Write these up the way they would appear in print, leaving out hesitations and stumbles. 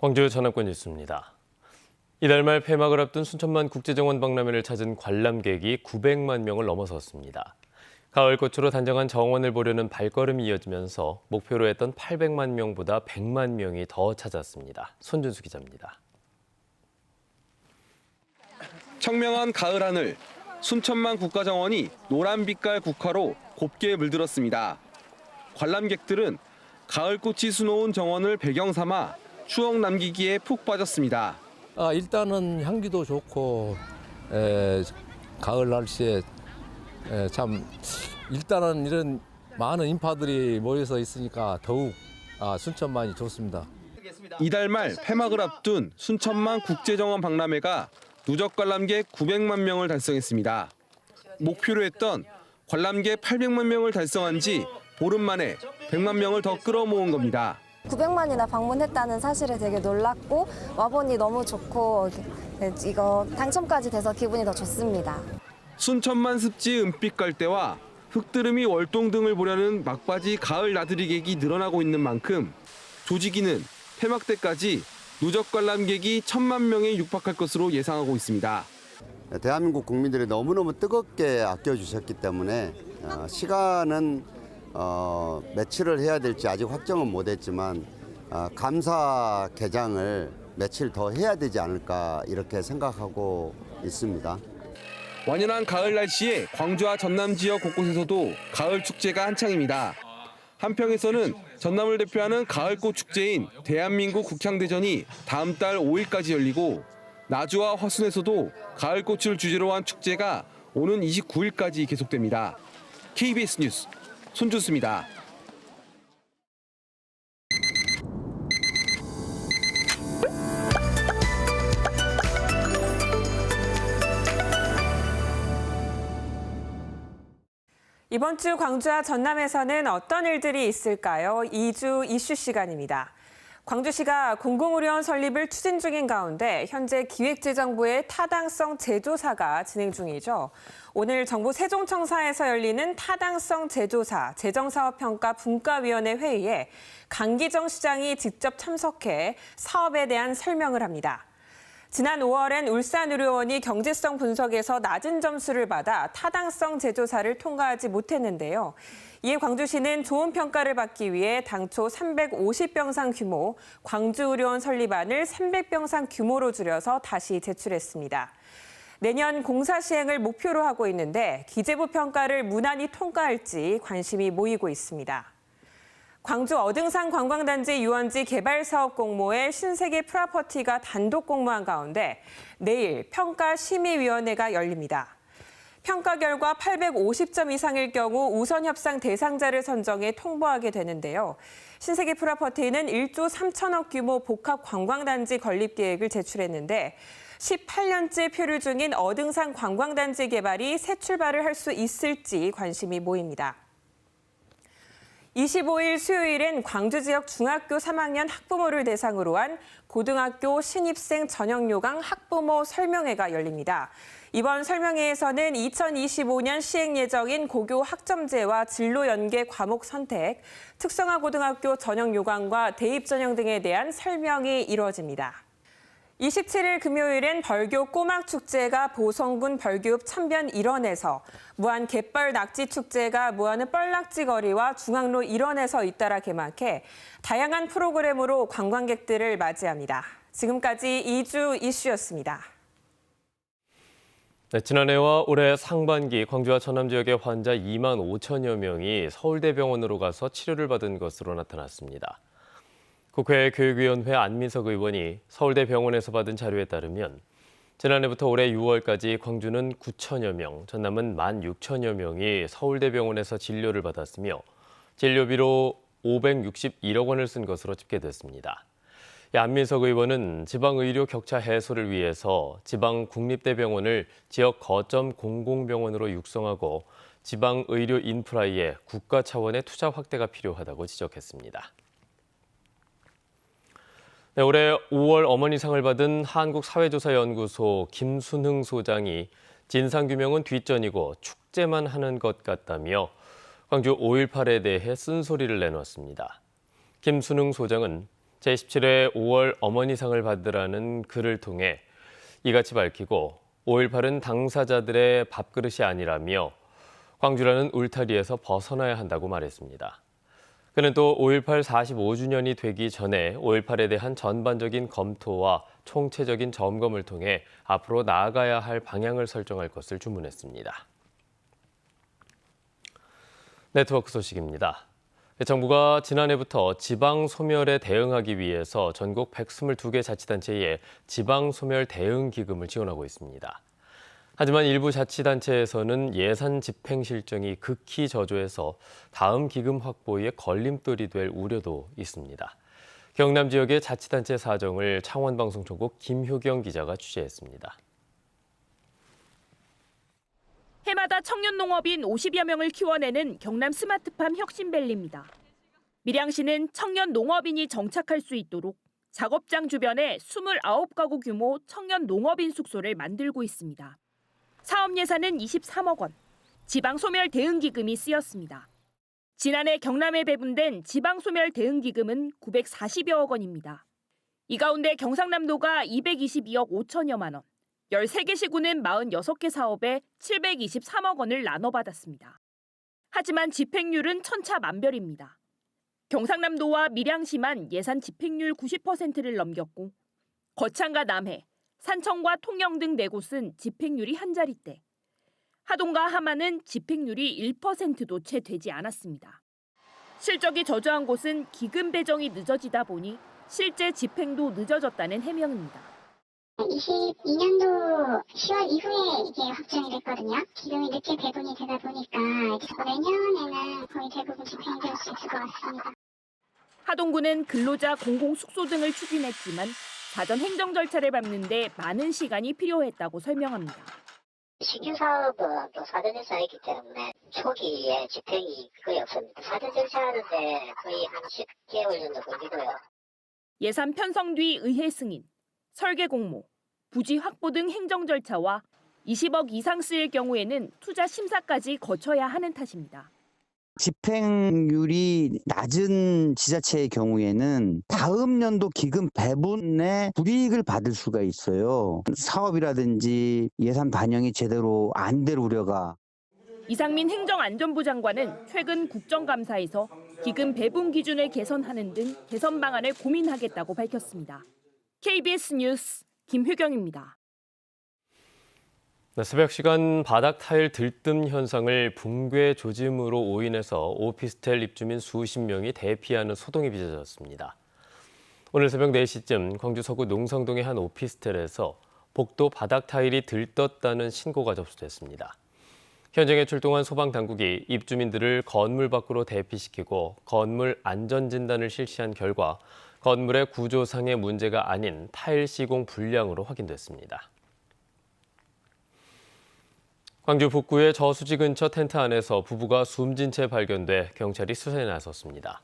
광주 전남권 뉴스입니다. 이달 말 폐막을 앞둔 순천만 국제정원 박람회를 찾은 관람객이 900만 명을 넘어섰습니다. 가을꽃으로 단정한 정원을 보려는 발걸음이 이어지면서 목표로 했던 800만 명보다 100만 명이 더 찾았습니다. 손준수 기자입니다. 청명한 가을 하늘, 순천만 국가정원이 노란 빛깔 국화로 곱게 물들었습니다. 관람객들은 가을꽃이 수놓은 정원을 배경 삼아 추억 남기기에 푹 빠졌습니다. 일단은 향기도 좋고 가을 날씨에 참 일단은 이런 많은 인파들이 모여서 있으니까 더욱 순천만이 좋습니다. 이달 말 폐막을 앞둔 순천만 국제정원 박람회가 누적 관람객 900만 명을 달성했습니다. 목표로 했던 관람객 800만 명을 달성한 지 보름 만에 100만 명을 더 끌어모은 겁니다. 900만이나 방문했다는 사실에 되게 놀랐고 와보니 너무 좋고 이거 당첨까지 돼서 기분이 더 좋습니다. 순천만 습지 은빛 갈대와 흙드름이 월동등을 보려는 막바지 가을 나들이객이 늘어나고 있는 만큼 조직위는 폐막 때까지 누적 관람객이 1,000만 명에 육박할 것으로 예상하고 있습니다. 대한민국 국민들이 너무너무 뜨겁게 아껴주셨기 때문에 시간은 며칠을 해야 될지 아직 확정은 못했지만 감사 개장을 며칠 더 해야 되지 않을까 이렇게 생각하고 있습니다. 완연한 가을 날씨에 광주와 전남 지역 곳곳에서도 가을 축제가 한창입니다. 한평에서는 전남을 대표하는 가을꽃 축제인 대한민국 국향대전이 다음 달 5일까지 열리고 나주와 화순에서도 가을꽃을 주제로 한 축제가 오는 29일까지 계속됩니다. KBS 뉴스 손준수입니다. 이번 주 광주와 전남에서는 어떤 일들이 있을까요? 2주 이슈 시간입니다. 광주시가 공공의료원 설립을 추진 중인 가운데 현재 기획재정부의 타당성 재조사가 진행 중이죠. 오늘 정부 세종청사에서 열리는 타당성 재조사 재정사업평가 분과위원회 회의에 강기정 시장이 직접 참석해 사업에 대한 설명을 합니다. 지난 5월엔 울산의료원이 경제성 분석에서 낮은 점수를 받아 타당성 재조사를 통과하지 못했는데요. 이에 광주시는 좋은 평가를 받기 위해 당초 350병상 규모 광주의료원 설립안을 300병상 규모로 줄여서 다시 제출했습니다. 내년 공사 시행을 목표로 하고 있는데 기재부 평가를 무난히 통과할지 관심이 모이고 있습니다. 광주 어등산 관광단지 유원지 개발 사업 공모에 신세계 프로퍼티가 단독 공모한 가운데 내일 평가심의위원회가 열립니다. 평가 결과 850점 이상일 경우 우선 협상 대상자를 선정해 통보하게 되는데요. 신세계 프로퍼티는 1조 3천억 규모 복합 관광단지 건립 계획을 제출했는데 18년째 표류 중인 어등산 관광단지 개발이 새 출발을 할 수 있을지 관심이 모입니다. 25일 수요일엔 광주 지역 중학교 3학년 학부모를 대상으로 한 고등학교 신입생 전형요강 학부모 설명회가 열립니다. 이번 설명회에서는 2025년 시행 예정인 고교 학점제와 진로 연계 과목 선택, 특성화 고등학교 전형요강과 대입 전형 등에 대한 설명이 이루어집니다. 27일 금요일엔 벌교 꼬막축제가 보성군 벌교읍 천변 일원에서, 무안 갯벌 낙지축제가 무안의 뻘낙지 거리와 중앙로 일원에서 잇따라 개막해 다양한 프로그램으로 관광객들을 맞이합니다. 지금까지 2주 이슈였습니다. 네, 지난해와 올해 상반기 광주와 전남 지역의 환자 2만 5천여 명이 서울대병원으로 가서 치료를 받은 것으로 나타났습니다. 국회 교육위원회 안민석 의원이 서울대병원에서 받은 자료에 따르면 지난해부터 올해 6월까지 광주는 9천여 명, 전남은 16,000여 명이 서울대병원에서 진료를 받았으며 진료비로 561억 원을 쓴 것으로 집계됐습니다. 안민석 의원은 지방의료 격차 해소를 위해서 지방국립대병원을 지역 거점 공공병원으로 육성하고 지방의료 인프라에 국가 차원의 투자 확대가 필요하다고 지적했습니다. 네, 올해 5월 어머니상을 받은 한국사회조사연구소 김순흥 소장이 진상규명은 뒷전이고 축제만 하는 것 같다며 광주 5.18에 대해 쓴소리를 내놨습니다. 김순흥 소장은 제17회 5월 어머니상을 받으라는 글을 통해 이같이 밝히고 5.18은 당사자들의 밥그릇이 아니라며 광주라는 울타리에서 벗어나야 한다고 말했습니다. 그는 또 5.18 45주년이 되기 전에 5.18에 대한 전반적인 검토와 총체적인 점검을 통해 앞으로 나아가야 할 방향을 설정할 것을 주문했습니다. 네트워크 소식입니다. 정부가 지난해부터 지방 소멸에 대응하기 위해서 전국 122개 자치단체에 지방 소멸 대응 기금을 지원하고 있습니다. 하지만 일부 자치단체에서는 예산 집행 실정이 극히 저조해서 다음 기금 확보에 걸림돌이 될 우려도 있습니다. 경남 지역의 자치단체 사정을 창원방송총국 김효경 기자가 취재했습니다. 해마다 청년 농업인 50여 명을 키워내는 경남 스마트팜 혁신밸리입니다. 밀양시는 청년 농업인이 정착할 수 있도록 작업장 주변에 29가구 규모 청년 농업인 숙소를 만들고 있습니다. 사업 예산은 23억 원, 지방소멸 대응기금이 쓰였습니다. 지난해 경남에 배분된 지방소멸 대응기금은 940여억 원입니다. 이 가운데 경상남도가 222억 5천여만 원, 13개 시군은 46개 사업에 723억 원을 나눠받았습니다. 하지만 집행률은 천차만별입니다. 경상남도와 밀양시만 예산 집행률 90%를 넘겼고 거창과 남해, 산청과 통영 등 4곳은 집행률이 한 자릿대. 하동과 함안은 집행률이 1%도 채 되지 않았습니다. 실적이 저조한 곳은 기금 배정이 늦어지다 보니 실제 집행도 늦어졌다는 해명입니다. 22년도 10월 이후에 이게 확정이 됐거든요. 기금이 늦게 배분이 되다 보니까 내년에는 거의 대부분 집행될 수 있을 것 같습니다. 하동구는 근로자 공공숙소 등을 추진했지만 사전 행정 절차를 밟는 데 많은 시간이 필요했다고 설명합니다. 신규 사업은 또 사전 절차가 있기 때문에 초기에 집행이 거의 없습니다. 사전 절차하는데 거의 한 10개월 정도 걸리고요. 예산 편성 뒤 의회 승인, 설계 공모, 부지 확보 등 행정 절차와 20억 이상 쓰일 경우에는 투자 심사까지 거쳐야 하는 탓입니다. 집행률이 낮은 지자체의 경우에는 다음 연도 기금 배분에 불이익을 받을 수가 있어요. 사업이라든지 예산 반영이 제대로 안 될 우려가. 이상민 행정안전부 장관은 최근 국정감사에서 기금 배분 기준을 개선하는 등 개선 방안을 고민하겠다고 밝혔습니다. KBS 뉴스 김효경입니다. 새벽 시간 바닥 타일 들뜸 현상을 붕괴 조짐으로 오인해서 오피스텔 입주민 수십 명이 대피하는 소동이 빚어졌습니다. 오늘 새벽 4시쯤 광주 서구 농성동의 한 오피스텔에서 복도 바닥 타일이 들떴다는 신고가 접수됐습니다. 현장에 출동한 소방당국이 입주민들을 건물 밖으로 대피시키고 건물 안전진단을 실시한 결과 건물의 구조상의 문제가 아닌 타일 시공 불량으로 확인됐습니다. 광주 북구의 저수지 근처 텐트 안에서 부부가 숨진 채 발견돼 경찰이 수사에 나섰습니다.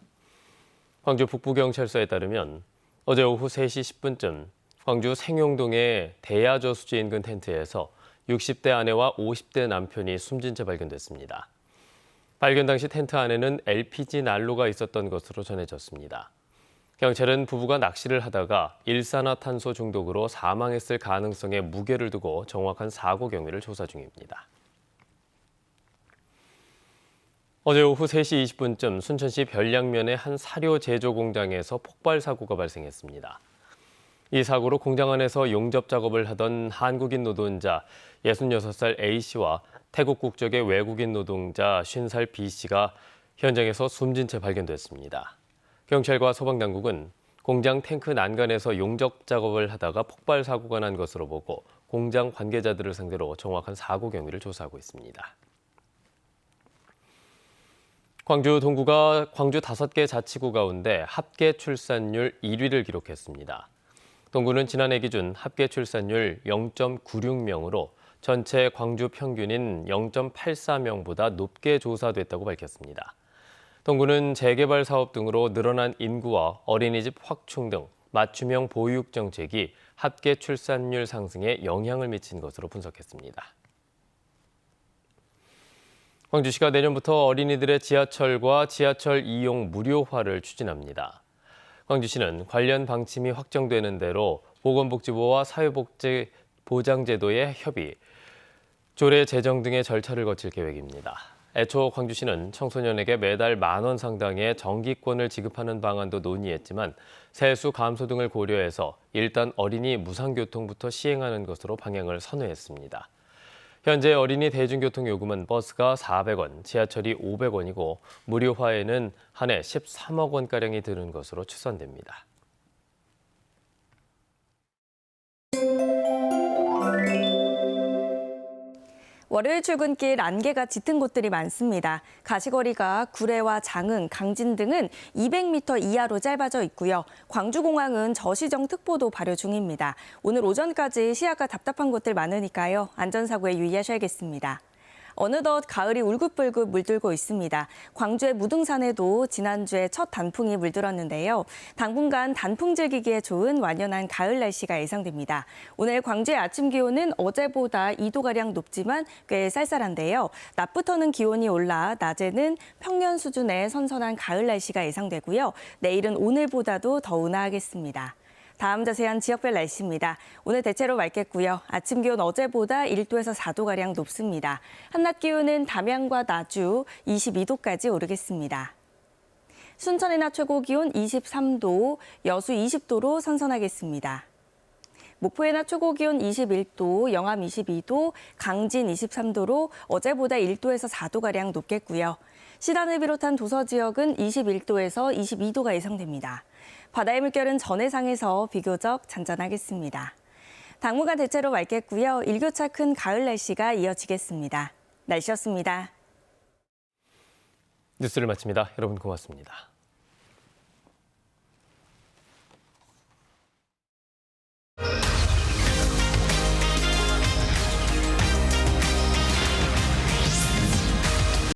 광주 북부경찰서에 따르면 어제 오후 3시 10분쯤 광주 생용동의 대야저수지 인근 텐트에서 60대 아내와 50대 남편이 숨진 채 발견됐습니다. 발견 당시 텐트 안에는 LPG 난로가 있었던 것으로 전해졌습니다. 경찰은 부부가 낚시를 하다가 일산화탄소 중독으로 사망했을 가능성에 무게를 두고 정확한 사고 경위를 조사 중입니다. 어제 오후 3시 20분쯤 순천시 별량면의 한 사료 제조 공장에서 폭발 사고가 발생했습니다. 이 사고로 공장 안에서 용접 작업을 하던 한국인 노동자 66살 A씨와 태국 국적의 외국인 노동자 50살 B씨가 현장에서 숨진 채 발견됐습니다. 경찰과 소방당국은 공장 탱크 난간에서 용접 작업을 하다가 폭발 사고가 난 것으로 보고 공장 관계자들을 상대로 정확한 사고 경위를 조사하고 있습니다. 광주 동구가 광주 5개 자치구 가운데 합계 출산율 1위를 기록했습니다. 동구는 지난해 기준 합계 출산율 0.96명으로 전체 광주 평균인 0.84명보다 높게 조사됐다고 밝혔습니다. 동구는 재개발 사업 등으로 늘어난 인구와 어린이집 확충 등 맞춤형 보육 정책이 합계 출산율 상승에 영향을 미친 것으로 분석했습니다. 광주시가 내년부터 어린이들의 지하철과 지하철 이용 무료화를 추진합니다. 광주시는 관련 방침이 확정되는 대로 보건복지부와 사회복지보장제도의 협의, 조례 제정 등의 절차를 거칠 계획입니다. 애초 광주시는 청소년에게 매달 10,000원 상당의 정기권을 지급하는 방안도 논의했지만 세수 감소 등을 고려해서 일단 어린이 무상교통부터 시행하는 것으로 방향을 선회했습니다. 현재 어린이 대중교통 요금은 버스가 400원, 지하철이 500원이고 무료화에는 한 해 13억 원가량이 드는 것으로 추산됩니다. 월요일 출근길 안개가 짙은 곳들이 많습니다. 가시거리가 구례와 장흥, 강진 등은 200m 이하로 짧아져 있고요. 광주공항은 저시정 특보도 발효 중입니다. 오늘 오전까지 시야가 답답한 곳들 많으니까요. 안전사고에 유의하셔야겠습니다. 어느덧 가을이 울긋불긋 물들고 있습니다. 광주의 무등산에도 지난주에 첫 단풍이 물들었는데요. 당분간 단풍 즐기기에 좋은 완연한 가을 날씨가 예상됩니다. 오늘 광주의 아침 기온은 어제보다 2도가량 높지만 꽤 쌀쌀한데요. 낮부터는 기온이 올라 낮에는 평년 수준의 선선한 가을 날씨가 예상되고요. 내일은 오늘보다도 더 온화하겠습니다. 다음 자세한 지역별 날씨입니다. 오늘 대체로 맑겠고요. 아침 기온 어제보다 1도에서 4도가량 높습니다. 한낮 기온은 담양과 나주 22도까지 오르겠습니다. 순천의 낮 최고 기온 23도, 여수 20도로 선선하겠습니다. 목포의 낮 최고 기온 21도, 영암 22도, 강진 23도로 어제보다 1도에서 4도가량 높겠고요. 시단을 비롯한 도서 지역은 21도에서 22도가 예상됩니다. 바다의 물결은 전해상에서 비교적 잔잔하겠습니다. 당분간 대체로 맑겠고요. 일교차 큰 가을 날씨가 이어지겠습니다. 날씨였습니다. 뉴스를 마칩니다. 여러분 고맙습니다.